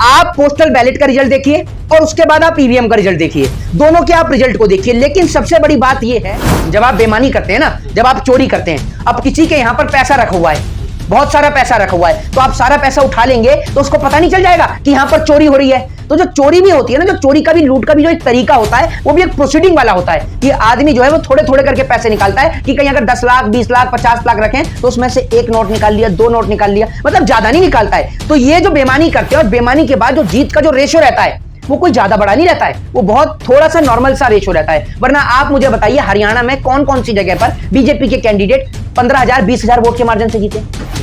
आप postal ballot का result देखिए और उसके बाद आप ईवीएम का रिजल्ट देखिए, दोनों के आप रिजल्ट को देखिए। लेकिन सबसे बड़ी बात यह है, जब आप बेईमानी करते हैं ना, जब आप चोरी करते हैं, अब किसी के यहां पर पैसा रखा हुआ है, बहुत सारा पैसा रखा हुआ है, तो आप सारा पैसा उठा लेंगे तो उसको पता नहीं चल जाएगा कि यहां पर चोरी हो रही है। तो जो चोरी भी होती है ना, जो चोरी का भी, लूट का भी जो एक तरीका होता है, वो भी एक प्रोसीडिंग वाला होता है कि आदमी जो है वो थोड़े थोड़े करके पैसे निकालता है कि कहीं अगर 10 लाख 20 लाख 50 लाख रखें तो उसमें से एक नोट निकाल लिया, 2 नोट निकाल लिया, मतलब ज्यादा नहीं निकालता है। तो ये जो बेईमानी करते हैं और बेईमानी के बाद जो जीत का जो रेशो रहता है वो कोई ज्यादा बड़ा नहीं रहता है, वो बहुत थोड़ा सा नॉर्मल सा रेशो रहता है। वरना आप मुझे बताइए हरियाणा में कौन कौन सी जगह पर बीजेपी के कैंडिडेट 15,000 20,000 वोट के मार्जिन से जीते?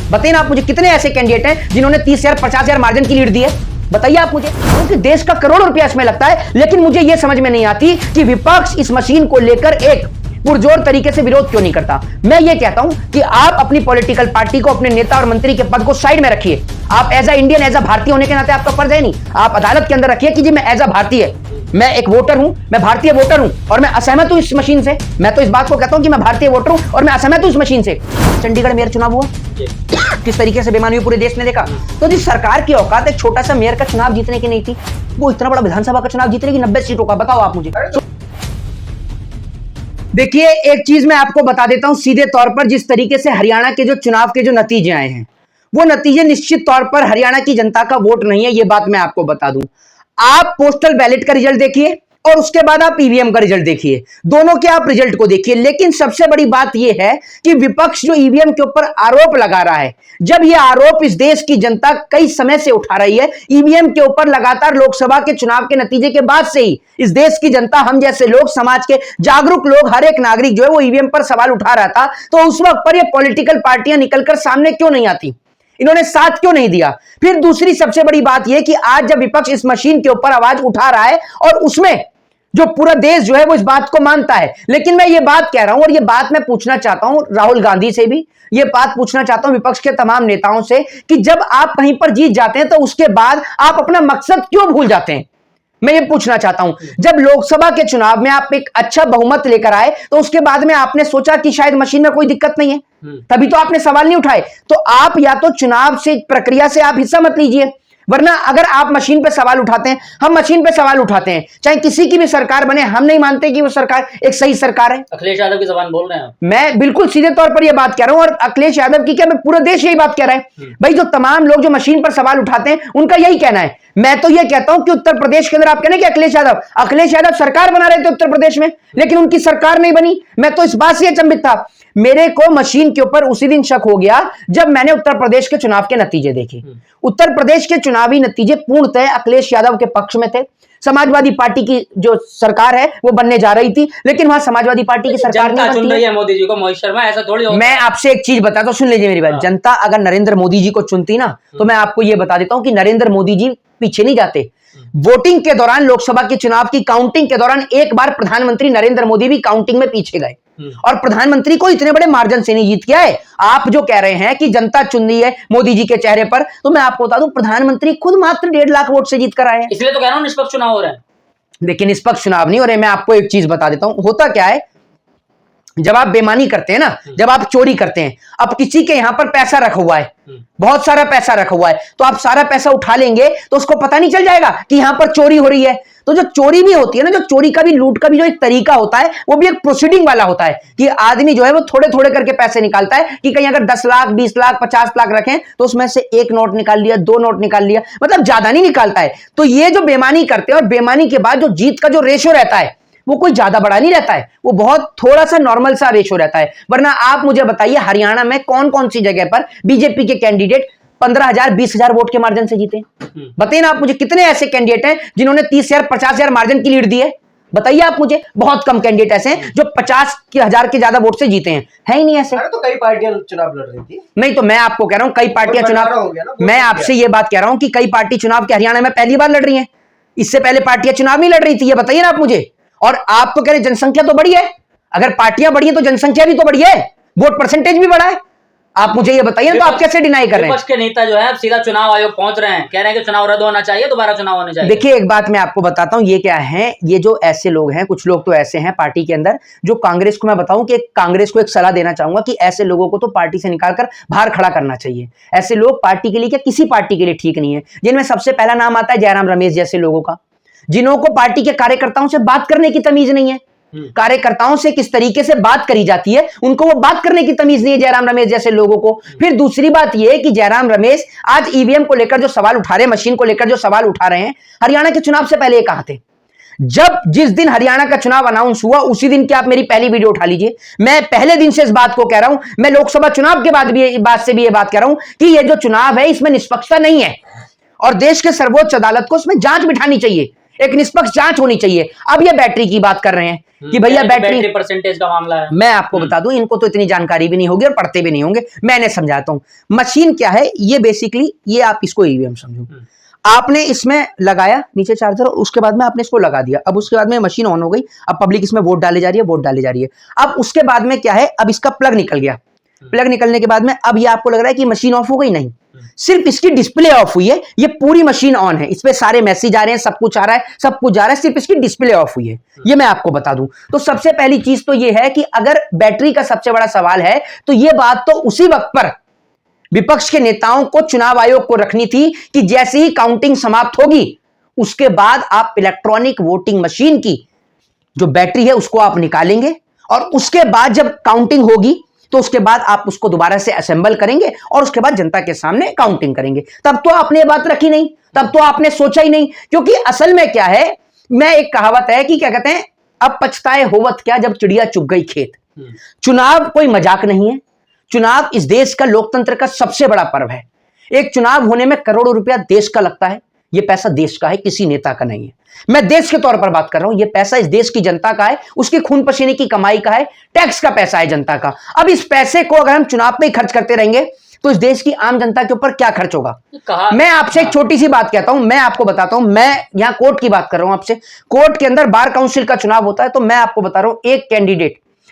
बताइए ना आप मुझे, कितने ऐसे कैंडिडेट हैं जिन्होंने 30,000 50,000 मार्जिन की लीड दी है? बताइए आप मुझे। क्योंकि देश का करोड़ों रुपया इसमें लगता है, लेकिन मुझे यह समझ में नहीं आती कि विपक्ष इस मशीन को लेकर एक पुरजोर तरीके से विरोध क्यों नहीं करता। मैं ये कहता हूं कि आप अपनी पॉलिटिकल पार्टी को, अपने नेता और मंत्री के पद को साइड में रखिए। आप as a Indian, as a भारतीय होने के नाते आपका फर्ज है नहीं, आप अदालत के अंदर रखिए कि जी मैं एज अ भारतीय, मैं एक वोटर हूं, मैं भारतीय वोटर हूं और मैं असहमत हूं इस मशीन से। मैं तो इस बात को कहता हूं कि मैं भारतीय वोटर हूं और मैं असहमत हूं इस मशीन से। चंडीगढ़ मेयर चुनाव हुआ, किस तरीके से बेईमानी पूरे देश ने देखा। तो जिस सरकार की औकात एक छोटा सा मेयर का चुनाव जीतने की नहीं थी, वो इतना बड़ा विधानसभा का चुनाव जीतने की 90 सीटों का, बताओ आप मुझे। देखिए एक चीज मैं आपको बता देता हूं सीधे तौर पर, जिस तरीके से हरियाणा के जो चुनाव के जो नतीजे आए हैं, वो नतीजे निश्चित तौर पर हरियाणा की जनता का वोट नहीं है, ये बात मैं आपको बता दूं। आप पोस्टल बैलेट का रिजल्ट देखिए और उसके बाद आप ईवीएम का रिजल्ट देखिए, दोनों के आप रिजल्ट को देखिए। लेकिन सबसे बड़ी बात यह है कि विपक्ष जो ईवीएम के ऊपर आरोप लगा रहा है, जब यह आरोप इस देश की जनता कई समय से उठा रही है, ईवीएम के ऊपर लगातार लोकसभा के चुनाव के नतीजे के बाद से ही इस देश की जनता, हम जैसे लोग, समाज के जागरूक लोग, हर एक नागरिक जो है वो ईवीएम पर सवाल उठा रहा था। तो उस वक्त पर ये पॉलिटिकल पार्टियां निकलकर सामने क्यों नहीं आती, इन्होंने साथ क्यों नहीं दिया? फिर दूसरी सबसे बड़ी बात यह कि आज जब विपक्ष इस मशीन के ऊपर आवाज उठा रहा है और उसमें जो पूरा देश जो है वो इस बात को मानता है, लेकिन मैं ये बात कह रहा हूं और ये बात मैं पूछना चाहता हूं राहुल गांधी से भी, ये बात पूछना चाहता हूं विपक्ष के तमाम नेताओं से कि जब आप कहीं पर जीत जाते हैं तो उसके बाद आप अपना मकसद क्यों भूल जाते हैं? मैं ये पूछना चाहता हूं, जब लोकसभा के चुनाव में आप एक अच्छा बहुमत लेकर आए तो उसके बाद में आपने सोचा कि शायद मशीन में कोई दिक्कत नहीं है, तभी तो आपने सवाल नहीं उठाए। तो आप या तो चुनाव से, प्रक्रिया से आप हिस्सा मत लीजिए, वरना अगर आप मशीन पे सवाल उठाते हैं, हम मशीन पे सवाल उठाते हैं, चाहे किसी की भी सरकार बने, हम नहीं मानते कि वो सरकार एक सही सरकार है। अखिलेश यादव की जबान बोल रहे हैं आप। मैं बिल्कुल सीधे तौर पर यह बात कह रहा हूं, और अखिलेश यादव की क्या, मैं पूरा देश यही बात कह रहा है भाई। जो तमाम लोग जो मशीन पर सवाल उठाते हैं उनका यही कहना है। मैं तो यह कहता हूं कि उत्तर प्रदेश के अंदर आप कहना कि अखिलेश यादव सरकार बना रहे थे उत्तर प्रदेश में, लेकिन उनकी सरकार नहीं बनी। मैं तो इस बात से अचंभित था। मेरे को मशीन के ऊपर उसी दिन शक हो गया जब मैंने उत्तर प्रदेश के चुनाव के नतीजे देखे। उत्तर प्रदेश के चुनावी नतीजे पूर्णतः अखिलेश यादव के पक्ष में थे। समाजवादी पार्टी की जो सरकार है वो बनने जा रही थी, लेकिन वहां समाजवादी पार्टी की सरकार नहीं चुन रही है मोदी जी को, मोहित शर्मा, ऐसा थोड़ी होता। मैं आपसे एक चीज बताता हूं, सुन लीजिए मेरी बात। जनता अगर नरेंद्र मोदी जी को चुनती ना, तो मैं आपको यह बता देता हूं कि नरेंद्र मोदी जी पीछे नहीं जाते। वोटिंग के दौरान, लोकसभा के चुनाव की काउंटिंग के दौरान एक बार प्रधानमंत्री नरेंद्र मोदी भी काउंटिंग में पीछे गए और प्रधानमंत्री को इतने बड़े मार्जिन से नहीं जीत किया है। आप जो कह रहे हैं कि जनता चुन रही है मोदी जी के चेहरे पर, तो मैं आपको बता दूं प्रधानमंत्री खुद मात्र 1.5 लाख वोट से जीत कर आए हैं। इसलिए तो कह रहा हूं निष्पक्ष चुनाव हो रहे हैं। लेकिन निष्पक्ष चुनाव नहीं हो रहे। मैं आपको एक चीज बता देता हूं, होता क्या है, जब आप बेईमानी करते हैं ना, जब आप चोरी करते हैं, अब किसी के यहां पर पैसा रखा हुआ है, बहुत सारा पैसा रखा हुआ है, तो आप सारा पैसा उठा लेंगे तो उसको पता नहीं चल जाएगा कि यहां पर चोरी हो रही है। तो जो चोरी भी होती है ना, जो चोरी का भी, लूट का भी जो एक तरीका होता है, वो भी एक प्रोसीडिंग वाला होता है कि आदमी जो है वो थोड़े थोड़े करके पैसे निकालता है कि कहीं अगर 10 लाख 20 लाख 50 लाख रखें तो उसमें से एक नोट निकाल लिया, 2 नोट निकाल लिया, मतलब ज्यादा नहीं निकालता है। तो ये जो बेईमानी करते हैं और बेईमानी के बाद जो जीत का जो रेशो रहता है वो कोई ज्यादा बड़ा नहीं रहता है, वो बहुत थोड़ा सा नॉर्मल सा रेशो रहता है। वरना आप मुझे बताइए हरियाणा में कौन कौन सी जगह पर बीजेपी के कैंडिडेट 15,000 20,000 वोट के मार्जिन से जीते? बताइए ना आप मुझे, कितने ऐसे कैंडिडेट हैं जिन्होंने 30,000 50,000 मार्जिन की लीड दी है? बताइए आप मुझे। बहुत कम कैंडिडेट ऐसे हैं जो 50,000 के ज्यादा वोट से जीते हैं, है ही नहीं ऐसे। तो कई पार्टियां चुनाव लड़ रही थी। नहीं, तो मैं आपको कह रहा हूं कई पार्टियां चुनाव, मैं आपसे ये बात कह रहा हूं कि कई पार्टी चुनाव के हरियाणा में पहली बार लड़ रही है। इससे पहले पार्टियां चुनाव नहीं लड़ रही थी, ये बताइए ना आप मुझे। और आप तो कह रहे जनसंख्या तो बढ़ी है, अगर पार्टियां बढ़ी है तो जनसंख्या भी तो बढ़ी है, वोट परसेंटेज भी बढ़ा है। आप मुझे ये बताइए तो आप कैसे डिनाई कर रहे हैं? विपक्ष के नेता जो है अब सीधा चुनाव आयोग पहुंच रहे हैं, कह रहे हैं कि चुनाव रद्द होना चाहिए, दोबारा चुनाव होने चाहिए। देखिए एक बात मैं आपको बताता हूं, ये क्या है, ये जो ऐसे लोग हैं, कुछ लोग तो ऐसे हैं पार्टी के अंदर जो कांग्रेस को, मैं बताऊं कि कांग्रेस को एक सलाह देना चाहूंगा कि ऐसे लोगों को तो पार्टी से निकालकर बाहर खड़ा करना चाहिए। ऐसे लोग पार्टी के लिए क्या किसी पार्टी के लिए ठीक नहीं है। जिनमें सबसे पहला नाम आता है जयराम रमेश जैसे लोगों का, जिन्हों को पार्टी के कार्यकर्ताओं से बात करने की तमीज नहीं है। कार्यकर्ताओं से किस तरीके से बात करी जाती है उनको वो बात करने की तमीज नहीं है जयराम रमेश जैसे लोगों को। फिर दूसरी बात यह है कि जयराम रमेश आज ईवीएम को लेकर जो सवाल उठा रहे हैं, मशीन को लेकर जो सवाल उठा रहे हैं, हरियाणा के चुनाव से पहले ये कहां थे? जिस दिन हरियाणा का चुनाव अनाउंस हुआ उसी दिन की आप मेरी पहली वीडियो उठा लीजिए। मैं पहले दिन से इस बात को कह रहा हूं, मैं लोकसभा चुनाव के बाद भी ये बात कह रहा हूं कि ये जो चुनाव है इसमें निष्पक्षता नहीं है और देश के सर्वोच्च अदालत को इसमें जांच बिठानी चाहिए, एक निष्पक्ष जांच होनी चाहिए। अब ये बैटरी की बात कर रहे हैं कि भैया बैटरी परसेंटेज का मामला है। मैं आपको बता दूं, इनको तो इतनी जानकारी भी नहीं होगी और पढ़ते भी नहीं होंगे, मैंने समझाता हूं। मशीन क्या है ये, बेसिकली ये आप इसको ईवीएम समझो। आपने इसमें लगाया नीचे चार्जर और उसके बाद में आपने इसको लगा दिया। अब उसके बाद में मशीन ऑन हो गई, अब पब्लिक इसमें वोट डाले जा रही है, वोट डाले जा रही है। अब उसके बाद में क्या है, अब इसका प्लग निकल गया। प्लग निकलने के बाद में अब ये आपको लग रहा है कि मशीन ऑफ हो गई, नहीं, सिर्फ इसकी डिस्प्ले ऑफ हुई है, ये पूरी मशीन ऑन है, इस पे सारे मैसेज आ रहे हैं, सब कुछ आ रहा है, सब कुछ जा रहा है, सिर्फ इसकी डिस्प्ले ऑफ हुई है। ये मैं आपको बता दूं। तो सबसे पहली चीज तो ये है कि अगर बैटरी का सबसे बड़ा सवाल है तो ये बात तो उसी वक्त पर विपक्ष के नेताओं को चुनाव आयोग को रखनी थी कि जैसे ही काउंटिंग समाप्त होगी उसके बाद आप इलेक्ट्रॉनिक वोटिंग मशीन की जो बैटरी है उसको आप निकालेंगे और उसके बाद जब काउंटिंग होगी तो उसके बाद आप उसको दोबारा से असेंबल करेंगे और उसके बाद जनता के सामने काउंटिंग करेंगे। तब तो आपने ये बात रखी नहीं, तब तो आपने सोचा ही नहीं। क्योंकि असल में क्या है, मैं एक कहावत है कि क्या कहते हैं, अब पछताए होवत क्या जब चिड़िया चुग गई खेत। चुनाव कोई मजाक नहीं है, चुनाव इस देश का लोकतंत्र का सबसे बड़ा पर्व है। एक चुनाव होने में करोड़ों रुपया देश का लगता है, यह पैसा देश का है, किसी नेता का नहीं है। मैं देश के तौर पर बात कर रहा हूं, यह पैसा इस देश की जनता का है, उसकी खून पसीने की कमाई का है, टैक्स का पैसा है जनता का। अब इस पैसे को अगर हम चुनाव पे ही खर्च करते रहेंगे तो इस देश की आम जनता के ऊपर क्या खर्च होगा? मैं आपसे एक छोटी सी बात कहता हूं, मैं आपको बताता हूं, मैं यहां कोर्ट की बात कर रहा हूं आपसे। कोर्ट के अंदर बार काउंसिल का चुनाव होता है तो मैं आपको बता रहा हूं,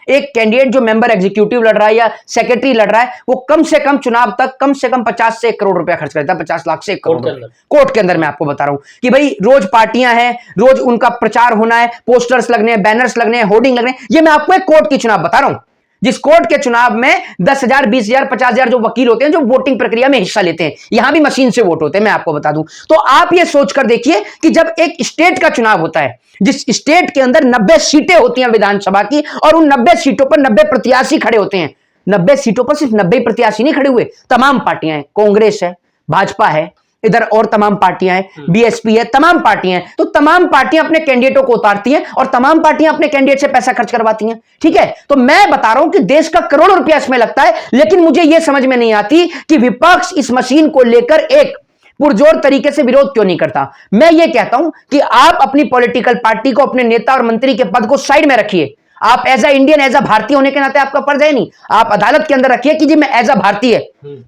एक कैंडिडेट जो मेंबर एग्जीक्यूटिव लड़ रहा है या सेक्रेटरी लड़ रहा है, वो कम से कम चुनाव तक कम से कम 50 से 1 करोड़ रुपया खर्च करता है, 50 लाख से 1 करोड़ रुपया कोर्ट के अंदर। मैं आपको बता रहा हूं कि भाई रोज पार्टियां हैं, रोज उनका प्रचार होना है, पोस्टर्स लगने हैं, बैनर्स लगने हैं, होर्डिंग लगने हैं। ये मैं आपको एक कोर्ट की चुनाव बता रहा हूं, जिस कोर्ट के चुनाव में 10,000, 20,000, 50,000 जो वकील होते हैं जो वोटिंग प्रक्रिया में हिस्सा लेते हैं, यहां भी मशीन से वोट होते हैं। मैं आपको बता दूं तो आप ये सोचकर देखिए कि जब एक स्टेट का चुनाव होता है, जिस स्टेट के अंदर 90 सीटें होती हैं विधानसभा की और उन 90 सीटों पर 90 प्रत्याशी खड़े होते हैं, 90 सीटों पर सिर्फ 90 प्रत्याशी नहीं खड़े हुए, तमाम पार्टियां हैं, कांग्रेस है, भाजपा है, इधर और तमाम पार्टियां हैं, बीएसपी है, तमाम पार्टियां हैं। तो तमाम पार्टियां अपने कैंडिडेटों को उतारती हैं और तमाम पार्टियां अपने कैंडिडेट से पैसा खर्च करवाती हैं। ठीक है, तो मैं बता रहा हूं कि देश का करोड़ों रुपया इसमें लगता है, लेकिन मुझे यह समझ में नहीं आती कि विपक्ष इस मशीन को लेकर एक पुरजोर तरीके से विरोध क्यों नहीं करता। मैं ये कहता हूं कि आप अपनी पॉलिटिकल पार्टी को, अपने नेता और मंत्री के पद को साइड में रखिए। आप as a Indian, as a भारतीय होने के नाते आपका फर्ज है नहीं, आप अदालत के अंदर रखिए कि जी मैं एज अ भारतीय,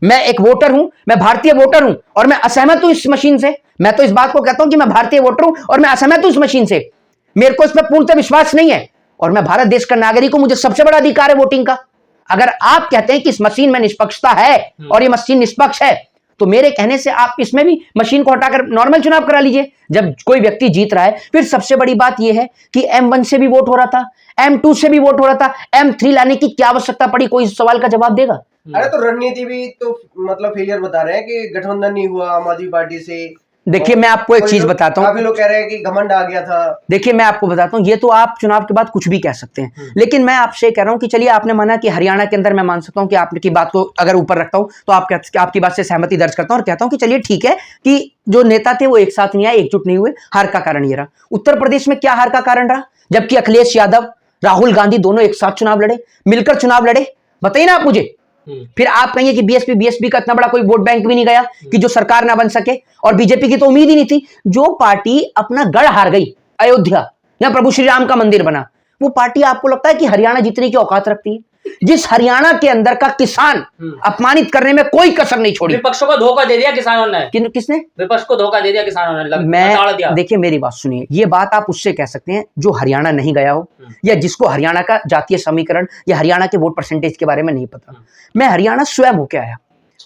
मैं एक वोटर हूं, मैं भारतीय वोटर हूं और मैं असहमत हूं इस मशीन से। मैं तो इस बात को कहता हूं कि मैं भारतीय वोटर हूं और मैं असहमत हूं इस मशीन से, मेरे को इस पर पूर्णतः विश्वास नहीं है और मैं भारत देश का नागरिक हूं, मुझे सबसे बड़ा अधिकार है वोटिंग का। अगर आप कहते हैं कि इस मशीन में निष्पक्षता है और ये मशीन निष्पक्ष है तो मेरे कहने से आप इसमें भी मशीन को हटाकर नॉर्मल चुनाव करा लीजिए जब कोई व्यक्ति जीत रहा है। फिर सबसे बड़ी बात यह है कि M1 से भी वोट हो रहा था, M2 से भी वोट हो रहा था, M3 लाने की क्या आवश्यकता पड़ी? कोई इस सवाल का जवाब देगा? अरे तो रणनीति भी तो मतलब फेलियर बता रहे हैं कि गठबंधन नहीं हुआ आम आदमी पार्टी से। देखिए मैं आपको एक चीज बताता हूं, काफी लोग कह रहे हैं कि घमंड आ गया था। देखिए मैं आपको बताता हूं, ये तो आप चुनाव के बाद कुछ भी कह सकते हैं, लेकिन मैं आपसे कह रहा हूं कि चलिए आपने माना कि हरियाणा के अंदर, मैं मान सकता हूं कि आपकी बात को अगर ऊपर रखता हूं तो आपकी बात से सहमति दर्ज करता हूं और कहता हूं कि चलिए ठीक है कि जो नेता थे वो एक साथ नहीं आए, एकजुट नहीं हुए, हार का कारण ये रहा। उत्तर प्रदेश में क्या हार का कारण रहा? जबकि अखिलेश यादव, राहुल गांधी दोनों एक साथ चुनाव लड़े, मिलकर चुनाव लड़े। बताइए ना आप मुझे। फिर आप कहिए कि बीएसपी का इतना बड़ा कोई वोट बैंक भी नहीं गया कि जो सरकार ना बन सके, और बीजेपी की तो उम्मीद ही नहीं थी। जो पार्टी अपना गढ़ हार गई, अयोध्या या प्रभु श्री राम का मंदिर बना, वो पार्टी आपको लगता है कि हरियाणा जीतने की औकात रखती है? जिस हरियाणा के अंदर का किसान अपमानित करने में कोई कसर नहीं छोड़ी। विपक्षों को धोखा दे दिया किसानों ने। किसने? विपक्ष को धोखा दे दिया किसानों ने। मैं देखिए मेरी बात सुनिए, ये बात आप उससे कह सकते हैं जो हरियाणा नहीं गया हो या जिसको हरियाणा का जातीय समीकरण या हरियाणा के वोट परसेंटेज के बारे में नहीं पता। मैं हरियाणा स्वयं होके आया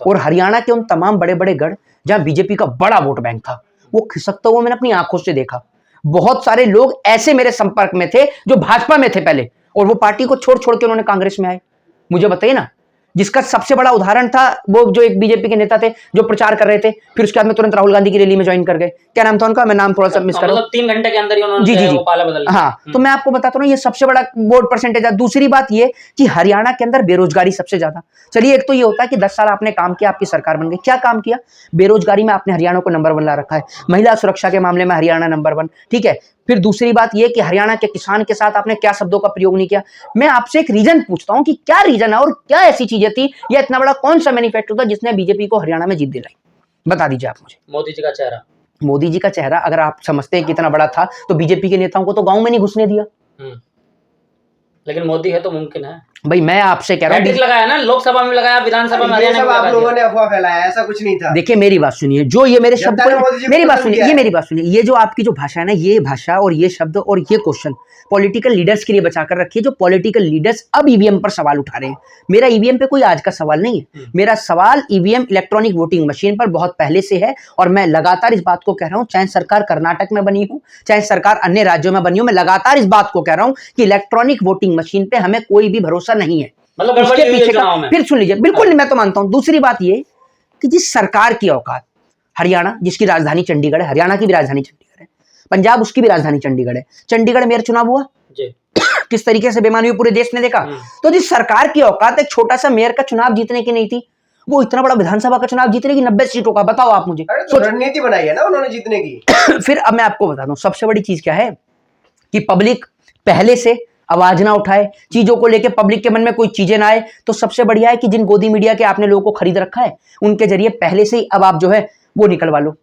और हरियाणा के उन तमाम बड़े बड़े गढ़ जहां बीजेपी का बड़ा वोट बैंक था वो खिसकता हुआ मैंने अपनी आंखों से देखा। बहुत सारे लोग ऐसे मेरे संपर्क में थे जो भाजपा में थे पहले और वो पार्टी को छोड़ छोड़ के उन्होंने कांग्रेस में आए। मुझे बताइए ना, जिसका सबसे बड़ा उदाहरण था वो जो एक बीजेपी के नेता थे जो प्रचार कर रहे थे, फिर उसके बाद में तुरंत राहुल गांधी की रैली में ज्वाइन कर गए। क्या नाम था उनका? मैं नाम थोड़ा सा मिस कर रहा हूं। 3 घंटे के अंदर ही उन्होंने जी वो पाला बदल दिया। हाँ, तो मैं आपको बताता हूँ ये सबसे बड़ा वोट परसेंटेज है। दूसरी बात ये कि हरियाणा के अंदर बेरोजगारी सबसे ज्यादा। चलिए, एक तो ये होता है कि 10 साल आपने काम किया, आपकी सरकार बन गई, क्या काम किया? बेरोजगारी में आपने हरियाणा को नंबर 1 ला रखा है, महिला सुरक्षा के मामले में हरियाणा नंबर 1, ठीक है। फिर दूसरी बात यह कि हरियाणा के किसान के साथ आपने क्या शब्दों का प्रयोग नहीं किया। मैं आपसे एक रीजन पूछता हूं कि क्या रीजन है और क्या ऐसी चीजें थी या इतना बड़ा कौन सा मैनिफेस्टो था जिसने बीजेपी को हरियाणा में जीत दिलाई? बता दीजिए आप मुझे। मोदी जी का चेहरा। मोदी जी का चेहरा अगर आप समझते हैं कि इतना बड़ा था तो बीजेपी के नेताओं को तो गांव में नहीं घुसने दिया। लेकिन मोदी है तो मुमकिन है भाई। मैं आपसे कह रहा हूं, लगाया ना, लोकसभा में लगाया, विधानसभा में हरियाणा में आप लोगों ने अफवाह फैलाया, ऐसा कुछ नहीं था। देखिए मेरी बात सुनिए, जो ये मेरे शब्द, मेरी बात सुनिए, ये मेरी बात सुनिए, ये जो आपकी जो भाषा है ना, ये भाषा और ये शब्द और ये क्वेश्चन पॉलिटिकल लीडर्स के लिए बचा कर रखिए, जो पॉलिटिकल लीडर्स अब ईवीएम पर सवाल उठा रहे हैं। मेरा ईवीएम पे कोई आज का सवाल नहीं है, मेरा सवाल ईवीएम इलेक्ट्रॉनिक वोटिंग मशीन पर बहुत पहले से है और मैं लगातार इस बात को कह रहा हूं, चाहे सरकार कर्नाटक में बनी हो, चाहे सरकार अन्य राज्यों में बनी हो, मैं लगातार इस बात को कह रहा हूं कि इलेक्ट्रॉनिक वोटिंग मशीन पे हमें कोई भी भरोसा नहीं है। मतलब उसके पीछे का फिर सुन लीजिए, बिल्कुल नहीं, मैं तो मानता हूं। दूसरी बात ये कि जिस सरकार की औकात, हरियाणा जिसकी राजधानी चंडीगढ़ है, हरियाणा की भी राजधानी चंडीगढ़ है, पंजाब उसकी भी राजधानी चंडीगढ़ है, चंडीगढ़ मेयर चुनाव हुआ किस तरीके से बेईमानी हुई पूरे देश ने देखा। तो जिस सरकार की औकात एक छोटा सा मेयर का चुनाव जीतने की नहीं थी, वो इतना बड़ा विधानसभा का चुनाव जीतने की 90 सीटों का, बताओ आप मुझे। तो रणनीति बनाई है ना उन्होंने जीतने की। फिर अब मैं आपको बता दूं सबसे बड़ी चीज क्या है कि पब्लिक पहले से आवाज ना उठाए, चीजों को लेके पब्लिक के मन में कोई चीजें ना आए। तो सबसे बढ़िया है कि जिन गोदी मीडिया के आपने लोगों को खरीद रखा है उनके जरिए पहले से ही अब आप जो है वो निकलवा लो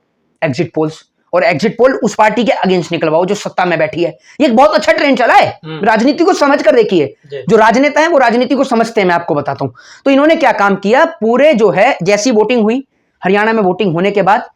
एग्जिट पोल्स, और एग्जिट पोल उस पार्टी के अगेंस्ट निकलवाओ जो सत्ता में बैठी है। ये एक बहुत अच्छा ट्रेंड चला है, राजनीति को समझ कर देखिए। जो राजनेता है वो राजनीति को समझते हैं, मैं आपको बताता हूं। तो इन्होंने क्या काम किया, पूरे जो है जैसी वोटिंग हुई हरियाणा में, वोटिंग होने के बाद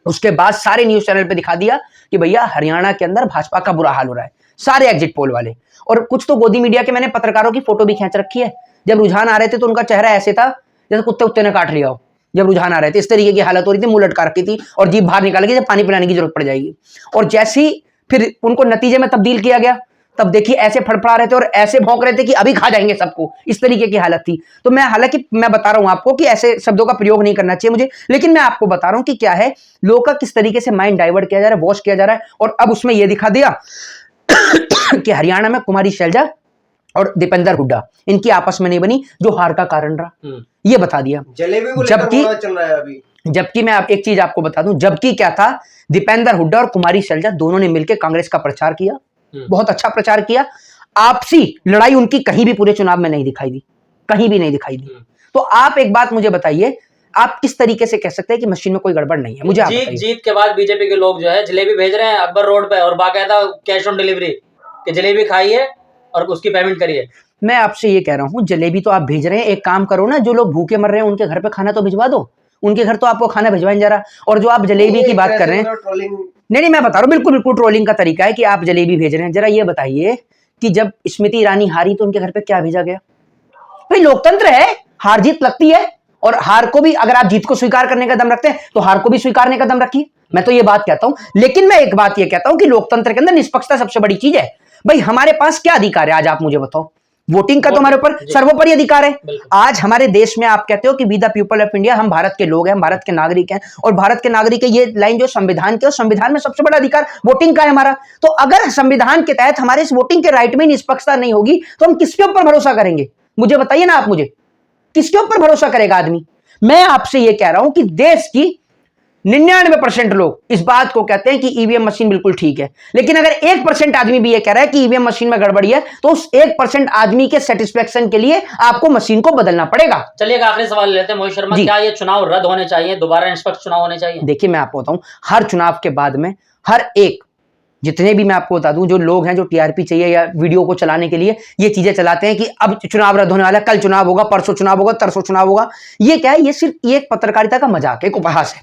उसके बाद सारे न्यूज चैनल पे दिखा दिया कि भैया हरियाणा के अंदर भाजपा का बुरा हाल हो रहा है, सारे एग्जिट पोल वाले। और कुछ तो गोदी मीडिया के मैंने पत्रकारों की फोटो भी खींच रखी है, जब रुझान आ रहे थे तो उनका चेहरा ऐसे था जैसे कुत्ते उत्ते ने काट लिया हो। जब रुझान आ रहे थे इस तरीके की हालत हो रही थी, मुंह लटका रखी थी और जीभ बाहर निकाल के जब पानी पिलाने की जरूरत पड़ जाएगी। और जैसे ही फिर उनको नतीजे में तब्दील किया गया, तब देखिए ऐसे फड़फड़ा रहे थे और ऐसे भौंक रहे थे कि अभी खा जाएंगे सबको, इस तरीके की हालत थी। तो मैं, हालांकि मैं बता रहा हूं आपको कि ऐसे शब्दों का प्रयोग नहीं करना चाहिए मुझे, लेकिन मैं आपको बता रहा हूं कि क्या है, लोगों का किस तरीके से माइंड डाइवर्ट किया जा रहा है, वॉश किया जा रहा है। और अब उसमें यह दिखा दिया कि हरियाणा में कुमारी शैलजा और दीपेंद्र हुड्डा इनकी आपस में नहीं बनी, जो हार का कारण रहा, ये बता दिया। जबकि मैं एक चीज आपको बता दूं, जबकि क्या था, दीपेंद्र हुड्डा और कुमारी शैलजा दोनों ने मिलकर कांग्रेस का प्रचार किया, बहुत अच्छा प्रचार किया। आपसी लड़ाई उनकी कहीं भी पूरे चुनाव में नहीं दिखाई दी, कहीं भी नहीं दिखाई दी। तो आप एक बात मुझे बताइए, आप किस तरीके से कह सकते हैं कि मशीन में कोई गड़बड़ नहीं है? मुझे जीत के बाद बीजेपी के लोग जो है जलेबी भेज रहे हैं अकबर रोड पे और बाकायदा कैश ऑन डिलीवरी कि जलेबी खाइए और उसकी पेमेंट करिए। मैं आपसे ये कह रहा हूं, जलेबी तो आप भेज रहे हैं, एक काम करो ना, जो लोग भूखे मर रहे हैं उनके घर पे खाना तो भिजवा दो, उनके घर तो आपको खाना भिजवाएं जरा। और जो आप जलेबी की बात कर रहे हैं, नहीं मैं बता रहा हूं, बिल्कुल बिल्कुल ट्रोलिंग का तरीका है कि आप जलेबी भेज रहे हैं। जरा ये बताइए कि जब स्मृति ईरानी हारी तो उनके घर पे क्या भेजा गया? भाई लोकतंत्र है, हार जीत लगती है, और हार को भी, अगर आप जीत को स्वीकार करने का दम रखते हैं तो हार को भी स्वीकारने का दम रखिए। मैं तो ये बात कहता हूं, लेकिन मैं एक बात ये कहता हूं कि लोकतंत्र के अंदर निष्पक्षता सबसे बड़ी चीज है। भाई हमारे पास क्या अधिकार है आज, आप मुझे बताओ? वोटिंग का तो हमारे ऊपर सर्वोपरि अधिकार है। आज हमारे देश में आप कहते हो कि we the people of India, हम भारत के लोग हैं, हम भारत के नागरिक हैं, और भारत के नागरिक के ये लाइन जो संविधान के, संविधान में सबसे बड़ा अधिकार वोटिंग का है हमारा। तो अगर संविधान के तहत हमारे इस वोटिंग के राइट में निष्पक्षता नहीं होगी तो हम किसके ऊपर भरोसा करेंगे? मुझे बताइए ना आप, मुझे किसके ऊपर भरोसा करेगा आदमी? मैं आपसे यह कह रहा हूं कि देश की 99% लोग इस बात को कहते हैं कि ईवीएम मशीन बिल्कुल ठीक है, लेकिन अगर 1% आदमी भी ये कह रहा है कि ईवीएम मशीन में गड़बड़ी है, तो उस 1% आदमी के सेटिस्फेक्शन के लिए आपको मशीन को बदलना पड़ेगा। चलिए आखिरी सवाल लेते हैं मोहित शर्मा, क्या ये चुनाव रद्द होने चाहिए, दोबारा निष्पक्ष चुनाव होने चाहिए? देखिए मैं आपको बताऊं, हर चुनाव के बाद में हर एक जितने भी मैं आपको बता दूं, जो लोग हैं जो टीआरपी चाहिए या वीडियो को चलाने के लिए ये चीजें चलाते हैं कि अब चुनाव रद्द होने वाला है, कल चुनाव होगा, परसों चुनाव होगा, तरसों चुनाव होगा, ये क्या है? ये सिर्फ एक पत्रकारिता का मजाक है, एक उपहास है।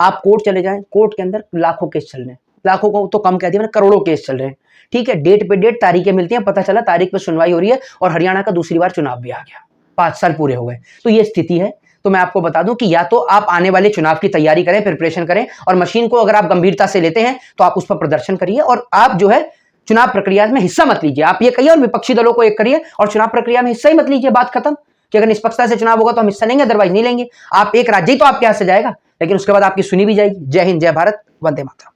आप कोर्ट चले जाएं, कोर्ट के अंदर लाखों केस चल रहे हैं, लाखों को तो कम कह दिया मैंने, करोड़ों केस चल रहे हैं, ठीक है। डेट पे डेट तारीखें मिलती हैं, पता चला तारीख पे सुनवाई हो रही है और हरियाणा का दूसरी बार चुनाव भी आ गया, 5 साल पूरे हो गए। तो ये स्थिति है। तो मैं आपको बता दूं कि या तो आप आने वाले चुनाव की तैयारी करें, प्रिपरेशन करें, और मशीन को अगर आप गंभीरता से लेते हैं तो आप उस पर प्रदर्शन करिए, और आप जो है चुनाव प्रक्रिया में हिस्सा मत लीजिए। आप ये कहिए और विपक्षी दलों को एक करिए और चुनाव प्रक्रिया में हिस्सा ही मत लीजिए, बात खत्म। कि अगर निष्पक्षता से चुनाव होगा तो हम हिस्सा लेंगे, अदरवाइज नहीं लेंगे। आप एक राज्य ही तो आपके हाथ से जाएगा, लेकिन उसके बाद आपकी सुनी भी जाएगी। जय हिंद, जय भारत, वंदे मातरम।